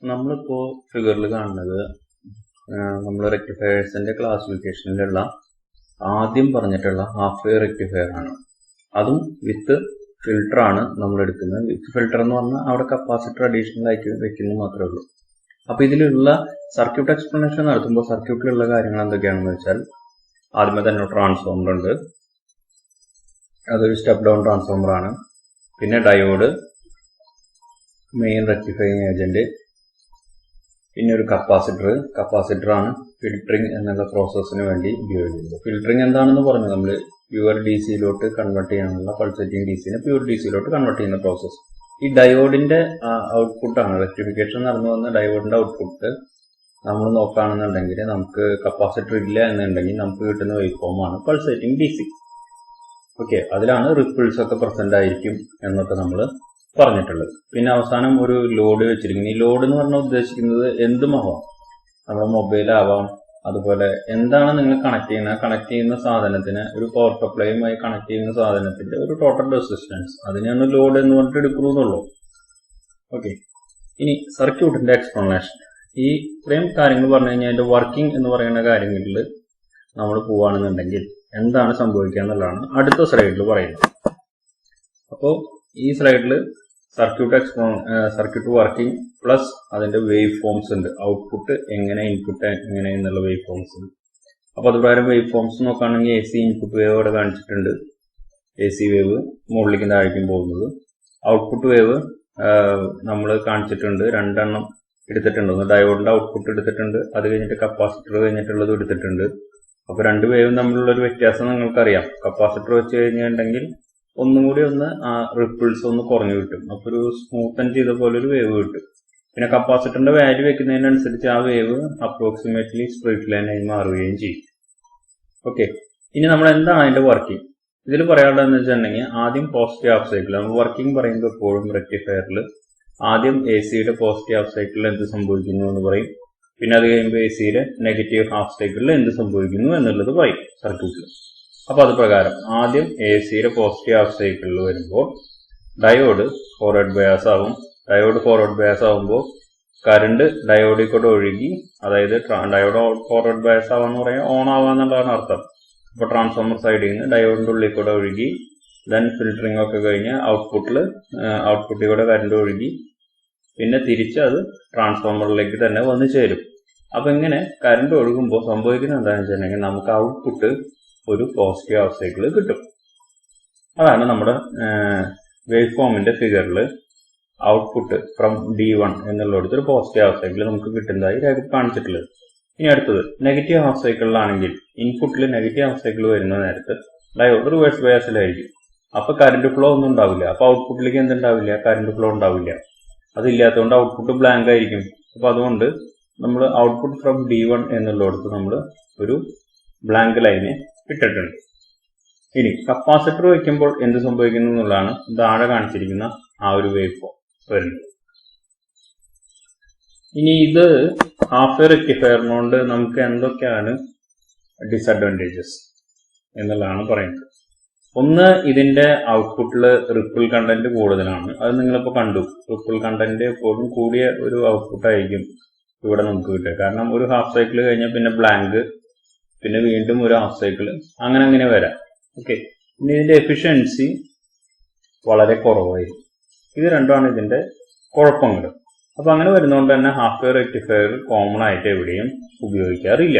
നമ്മളിപ്പോൾ ഫിഗറിൽ കാണുന്നത് നമ്മൾ റെക്ടിഫയേഴ്സിന്റെ ക്ലാസിഫിക്കേഷനിലുള്ള ആദ്യം പറഞ്ഞിട്ടുള്ള ഹാഫ് വേവ് റെക്ടിഫയർ ആണ്. അതും വിത്ത് ഫിൽട്ടർ ആണ് നമ്മൾ എടുക്കുന്നത്. വിത്ത് ഫിൽട്ടർ എന്ന് പറഞ്ഞാൽ അവിടെ കപ്പാസിറ്റർ അഡീഷണൽ ആയിട്ട് വെക്കുന്നത് മാത്രമേ ഉള്ളൂ. അപ്പൊ ഇതിലുള്ള സർക്യൂട്ട് എക്സ്പ്ലനേഷൻ നടത്തുമ്പോൾ സർക്യൂട്ടിലുള്ള കാര്യങ്ങൾ എന്തൊക്കെയാണെന്ന് വെച്ചാൽ, ആദ്യമേ തന്നെ ട്രാൻസ്ഫോമർ ഉണ്ട്, അതൊരു സ്റ്റെപ്പ് ഡൗൺ ട്രാൻസ്ഫോമർ ആണ്. പിന്നെ ഡയോഡ്, മെയിൻ റെക്ടിഫയിങ് ഏജന്റ്, പിന്നെ ഒരു കപ്പാസിറ്റർ ആണ് ഫിൽറ്ററിംഗ് എന്നുള്ള പ്രോസസ്സിന് വേണ്ടി ഉപയോഗിക്കുന്നത്. ഫിൽറ്ററിംഗ് എന്താണെന്ന് പറഞ്ഞു, നമ്മൾ പ്യുവർ ഡി സിയിലോട്ട് കൺവേർട്ട് ചെയ്യാനുള്ള പൾസേറ്റിംഗ് ഡി സിനെ പ്യുവർ ഡി സിയിലോട്ട് കൺവേർട്ട് ചെയ്യുന്ന പ്രോസസ്സ്. ഈ ഡയോഡിന്റെ ഔട്ട്പുട്ടാണ് റെക്ടിഫിക്കേഷൻ നടന്നു വന്ന ഡയോഡിന്റെ ഔട്ട്പുട്ട് നമ്മൾ നോക്കുകയാണെന്നുണ്ടെങ്കിൽ, നമുക്ക് കപ്പാസിറ്റർ ഇല്ല എന്നുണ്ടെങ്കിൽ നമുക്ക് കിട്ടുന്ന വേവ് ഫോം ആണ് പൾസേറ്റിംഗ് ഡി സി. ഓക്കെ, അതിലാണ് റിപ്പിൾസ് ഒക്കെ പ്രസന്റ് ആയിരിക്കും എന്നൊക്കെ നമ്മൾ പറഞ്ഞിട്ടുള്ളത്. പിന്നെ അവസാനം ഒരു ലോഡ് വെച്ചിരിക്കുന്നു. ഈ ലോഡ് എന്ന് പറഞ്ഞാൽ ഉദ്ദേശിക്കുന്നത് എന്തുമാവാം, നമ്മുടെ മൊബൈലാവാം, അതുപോലെ എന്താണ് നിങ്ങൾ കണക്ട് ചെയ്യുന്ന സാധനത്തിന്, ഒരു പവർ സപ്ലൈയുമായി കണക്ട് ചെയ്യുന്ന സാധനത്തിന്റെ ഒരു ടോട്ടൽ റെസിസ്റ്റൻസ്, അതിനാണ് ലോഡ് എന്ന് പറഞ്ഞിട്ട് എടുക്കുന്നുള്ളൂ. ഓക്കെ, ഇനി സർക്യൂട്ടിന്റെ എക്സ്പ്ലനേഷൻ. ഈ ഇത്രയും കാര്യങ്ങൾ പറഞ്ഞു കഴിഞ്ഞാൽ അതിന്റെ വർക്കിംഗ് എന്ന് പറയുന്ന കാര്യങ്ങളിൽ നമ്മൾ പോവുകയാണെന്നുണ്ടെങ്കിൽ എന്താണ് സംഭവിക്കുക എന്നുള്ളതാണ് അടുത്ത സ്ലൈഡിൽ പറയുന്നത്. അപ്പോൾ ഈ സ്ലൈഡിൽ സർക്യൂട്ട് വർക്കിംഗ് പ്ലസ് അതിന്റെ വേവ് ഫോംസ് ഉണ്ട്, ഔട്ട്പുട്ട് എങ്ങനെ, ഇൻപുട്ട് എങ്ങനെ എന്നുള്ള വേവ് ഫോംസ് ഉണ്ട്. അപ്പൊ അത് പ്രകാരം വേവ് ഫോംസ് നോക്കുകയാണെങ്കിൽ എ സി ഇൻപുട്ട് വേവ് അവിടെ കാണിച്ചിട്ടുണ്ട്. എ സി വേവ് മുകളിലേക്കും താഴേക്കും പോകുന്നത്. ഔട്ട്പുട്ട് വേവ് നമ്മൾ കാണിച്ചിട്ടുണ്ട്, രണ്ടെണ്ണം എടുത്തിട്ടുണ്ട്. ഒന്ന് ഡയോഡിന്റെ ഔട്ട്പുട്ട് എടുത്തിട്ടുണ്ട്, അത് കഴിഞ്ഞിട്ട് കപ്പാസിറ്റർ കഴിഞ്ഞിട്ടുള്ളത് എടുത്തിട്ടുണ്ട്. അപ്പൊ രണ്ട് വേവും തമ്മിലുള്ള ഒരു വ്യത്യാസം നിങ്ങൾക്കറിയാം. കപ്പാസിറ്റർ വെച്ച് കഴിഞ്ഞിട്ടുണ്ടെങ്കിൽ ഒന്നും കൂടി ഒന്ന് റിപ്പിൾസ് ഒന്ന് കുറഞ്ഞു കിട്ടും, അപ്പൊ ഒരു സ്മൂത്തൻ ചെയ്ത പോലെ ഒരു വേവ് കിട്ടും. പിന്നെ കപ്പാസിറ്ററിന്റെ വാല്യൂ വെക്കുന്നതിനനുസരിച്ച് ആ വേവ് അപ്രോക്സിമേറ്റ്ലി സ്ട്രെയിറ്റ് ലൈനായി മാറുകയും ചെയ്യും. ഓക്കെ, ഇനി നമ്മൾ എന്താണ് അതിന്റെ വർക്കിംഗ് ഇതിൽ പറയാനുള്ളതെന്ന് വെച്ചിട്ടുണ്ടെങ്കിൽ, ആദ്യം പോസിറ്റീവ് ഹാഫ് സൈക്കിൾ. നമ്മൾ വർക്കിംഗ് പറയുമ്പോൾ എപ്പോഴും റെക്ടിഫയറിൽ ആദ്യം എ സിയുടെ പോസിറ്റീവ് ഹാഫ് സൈക്കിളിൽ എന്ത് സംഭവിക്കുന്നു എന്ന് പറയും. പിന്നെ അത് കഴിയുമ്പോൾ എ സിയുടെ നെഗറ്റീവ് ഹാഫ് സൈക്കിളിൽ എന്ത് സംഭവിക്കുന്നു എന്നുള്ളത് പറയും സർക്യൂട്ടിൽ. അപ്പൊ അത് പ്രകാരം ആദ്യം എ സിയുടെ പോസിറ്റീവ് ഹാഫ് സൈക്കിളിൽ വരുമ്പോൾ ഡയോഡ് ഫോർവേഡ് ബയാസ് ആവും. ഡയോഡ് ഫോർവേഡ് ബയാസ് ആവുമ്പോൾ കറണ്ട് ഡയോഡിൽ കൂടെ ഒഴുകി, അതായത് ഡയോഡ് ഫോർവേഡ് ബയാസ് ആവാന്ന് പറയാൻ ഓൺ ആവാന്നുള്ളതാണ് അർത്ഥം. അപ്പൊ ട്രാൻസ്ഫോമർ സൈഡിൽ നിന്ന് ഡയോഡിന്റെ ഉള്ളിൽ കൂടെ ഒഴുകി, ദെൻ ഫിൽറ്ററിംഗ് ഒക്കെ കഴിഞ്ഞ് ഔട്ട്പുട്ടിൽ കൂടെ കറണ്ട് ഒഴുകി, പിന്നെ തിരിച്ച് അത് ട്രാൻസ്ഫോമറിലേക്ക് തന്നെ വന്ന് ചേരും. അപ്പൊ ഇങ്ങനെ കറണ്ട് ഒഴുകുമ്പോൾ സംഭവിക്കുന്നത് എന്താണെന്ന് വെച്ചിട്ടുണ്ടെങ്കിൽ, നമുക്ക് ഔട്ട്പുട്ട് ഒരു പോസിറ്റീവ് ഹാഫ് സൈക്കിൾ കിട്ടും. അതാണ് നമ്മുടെ വേവ് ഫോമിന്റെ ഫിഗറിൽ ഔട്ട്പുട്ട് ഫ്രം D1 എന്നുള്ളിടത്ത് ഒരു പോസിറ്റീവ് ഹാഫ് സൈക്കിൾ നമുക്ക് കിട്ടുന്നതായി കാണിച്ചിട്ടുള്ളത്. ഇനി അടുത്തത് നെഗറ്റീവ് ഹാഫ് സൈക്കിളിലാണെങ്കിൽ, ഇൻപുട്ടിൽ നെഗറ്റീവ് ഹാഫ് സൈക്കിൾ വരുന്ന നേരത്ത് ഡയോഡ് റിവേഴ്സ് ബയാസിലായിരിക്കും. അപ്പൊ കറണ്ട് ഫ്ലോ ഒന്നും ഉണ്ടാവില്ല. അപ്പൊ ഔട്ട്പുട്ടിലേക്ക് എന്തുണ്ടാവില്ല, കറണ്ട് ഫ്ലോ ഉണ്ടാവില്ല. അതില്ലാത്തതുകൊണ്ട് ഔട്ട്പുട്ട് ബ്ലാങ്ക് ആയിരിക്കും. അപ്പൊ അതുകൊണ്ട് നമ്മൾ ഔട്ട്പുട്ട് ഫ്രം D1 എന്നുള്ളിടത്ത് നമ്മൾ ഒരു ബ്ലാങ്ക് ലൈന് ഇട്ടിട്ടുണ്ട്. ഇനി കപ്പാസിറ്റർ വയ്ക്കുമ്പോൾ എന്ത് സംഭവിക്കുന്നു എന്നുള്ളതാണ് താഴെ കാണിച്ചിരിക്കുന്ന ആ ഒരു വേവ് ഫോം വരുന്നത്. ഇനി ഇത് ഹാഫ് വേവ് റെക്ടിഫയറിനോണ്ട് നമുക്ക് എന്തൊക്കെയാണ് ഡിസഡ്വാൻറ്റേജസ് എന്നുള്ളതാണ് പറയുന്നത്. ഒന്ന്, ഇതിന്റെ ഔട്ട്പുട്ടിൽ റിപ്പിൾ കണ്ടന്റ് കൂടുതലാണ്. അത് നിങ്ങളിപ്പോൾ കണ്ടു, റിപ്പിൾ കണ്ടന്റ് എപ്പോഴും കൂടിയ ഒരു ഔട്ട്പുട്ട് ആയിരിക്കും ഇവിടെ നമുക്ക് കിട്ടുക. കാരണം ഒരു ഹാഫ് സൈക്കിൾ കഴിഞ്ഞാൽ പിന്നെ ബ്ലാങ്ക്, പിന്നെ വീണ്ടും ഒരു ഹാഫ് സൈക്കിൾ, അങ്ങനെ വരാം. ഓക്കെ, ഇനി ഇതിന്റെ എഫിഷ്യൻസി വളരെ കുറവായിരിക്കും. ഇത് രണ്ടാണ് ഇതിന്റെ കുഴപ്പങ്ങൾ. അപ്പൊ അങ്ങനെ വരുന്നതുകൊണ്ട് തന്നെ ഹാഫ് വേവ് റെക്ടിഫയർ കോമൺ ആയിട്ട് എവിടെയും ഉപയോഗിക്കാറില്ല.